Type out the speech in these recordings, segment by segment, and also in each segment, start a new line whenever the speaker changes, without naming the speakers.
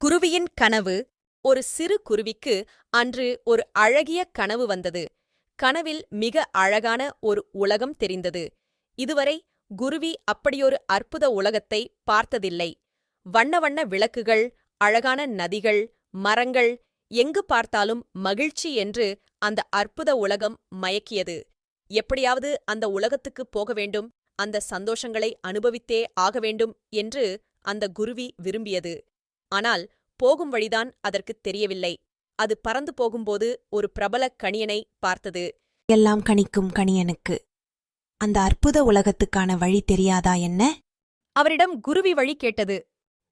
குருவியின் கனவு. ஒரு சிறு குருவிக்கு அன்று ஒரு அழகிய கனவு வந்தது. கனவில் மிக அழகான ஒரு உலகம் தெரிந்தது. இதுவரை குருவி அப்படியொரு அற்புத உலகத்தை பார்த்ததில்லை. வண்ண வண்ண விளக்குகள், அழகான நதிகள், மரங்கள், எங்கு பார்த்தாலும் மகிழ்ச்சி என்று அந்த அற்புத உலகம் மயக்கியது. எப்படியாவது அந்த உலகத்துக்குப் போக வேண்டும், அந்த சந்தோஷங்களை அனுபவித்தே ஆக வேண்டும் என்று அந்த குருவி விரும்பியது. ஆனால் போகும் வழிதான் அதற்குத் தெரியவில்லை. அது பறந்து போகும்போது ஒரு பிரபல கணியனை பார்த்தது.
எல்லாம் கணிக்கும் கணியனுக்கு அந்த அற்புத உலகத்துக்கான வழி தெரியாதா என்ன?
அவரிடம் குருவி வழி கேட்டது.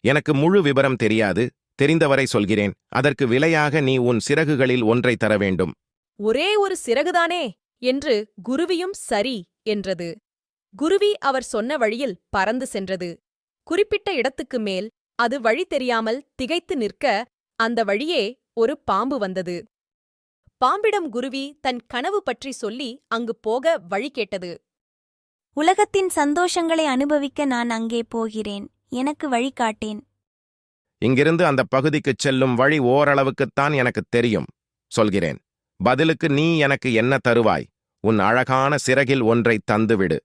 எனக்கு முழு விபரம் தெரியாது, தெரிந்தவரை சொல்கிறேன். அதற்கு விலையாக நீ உன் சிறகுகளில் ஒன்றை தர வேண்டும்.
ஒரே ஒரு சிறகுதானே என்று குருவியும் சரி என்றது. குருவி அவர் சொன்ன வழியில் பறந்து சென்றது. குறிப்பிட்ட இடத்துக்கு மேல் அது வழி தெரியாமல் திகைத்து நிற்க, அந்த வழியே ஒரு பாம்பு வந்தது. பாம்பிடம் குருவி தன் கனவு பற்றி சொல்லி அங்கு போக வழி கேட்டது.
உலகத்தின் சந்தோஷங்களை அனுபவிக்க நான் அங்கே போகிறேன். எனக்கு வழிகாட்டேன்.
இங்கிருந்து அந்த பகுதிக்குச் செல்லும் வழி ஓரளவுக்குத்தான் எனக்குத் தெரியும். சொல்கிறேன். பதிலுக்கு நீ எனக்கு என்ன தருவாய்? உன் அழகான சிறகில் ஒன்றை தந்துவிடு.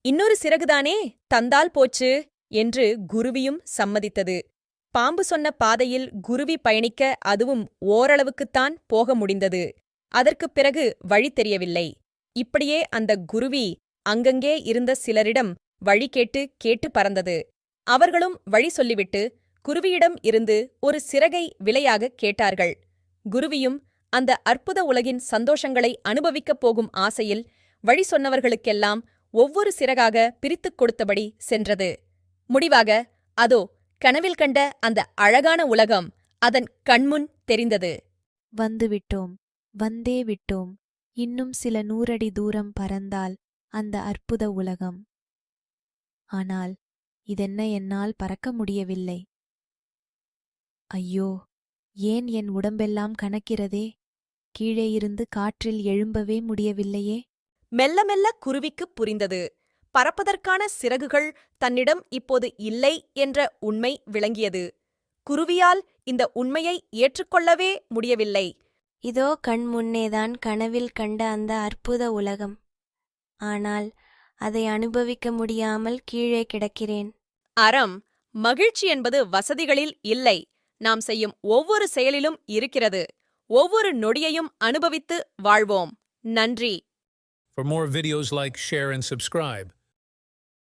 இன்னொரு சிறகுதானே, தந்தால் போச்சு என்று குருவியும் சம்மதித்தது. பாம்பு சொன்ன பாதையில் குருவி பயணிக்க அதுவும் ஓரளவுக்குத்தான் போக முடிந்தது. அதற்குப் பிறகு வழி தெரியவில்லை. இப்படியே அந்த குருவி அங்கங்கே இருந்த சிலரிடம் வழி கேட்டு பறந்தது. அவர்களும் வழி சொல்லிவிட்டு குருவியிடம் இருந்து ஒரு சிறகை விலையாகக் கேட்டார்கள். குருவியும் அந்த அற்புத உலகின் சந்தோஷங்களை அனுபவிக்கப் போகும் ஆசையில் வழி சொன்னவர்களுக்கெல்லாம் ஒவ்வொரு சிறகாக பிரித்துக் கொடுத்தபடி சென்றது. முடிவாக அதோ கனவில் கண்ட அந்த அழகான உலகம் அதன் கண்முன் தெரிந்தது.
வந்துவிட்டோம், வந்தே விட்டோம். இன்னும் சில 100 அடி தூரம் பறந்தால் அந்த அற்புத உலகம். ஆனால் இதென்ன, என்னால் பறக்க முடியவில்லை. ஐயோ, ஏன் என் உடம்பெல்லாம் கனக்கிறதே? கீழே இருந்து காற்றில் எழும்பவே முடியவில்லையே.
மெல்ல மெல்ல குருவிக்குப் புரிந்தது. பறப்பதற்கான சிறகுகள் தன்னிடம் இப்போது இல்லை என்ற உண்மை விளங்கியது. குருவியால் இந்த உண்மையை ஏற்றுக்கொள்ளவே முடியவில்லை.
இதோ கண் முன்னேதான் கனவில் கண்ட அந்த அற்புத உலகம். ஆனால் அதை அனுபவிக்க முடியாமல் கீழே கிடக்கிறேன்.
அறம், மகிழ்ச்சி என்பது வசதிகளில் இல்லை, நாம் செய்யும் ஒவ்வொரு செயலிலும் இருக்கிறது. ஒவ்வொரு நொடியையும் அனுபவித்து வாழ்வோம். நன்றி.
For more videos, like, share, and subscribe.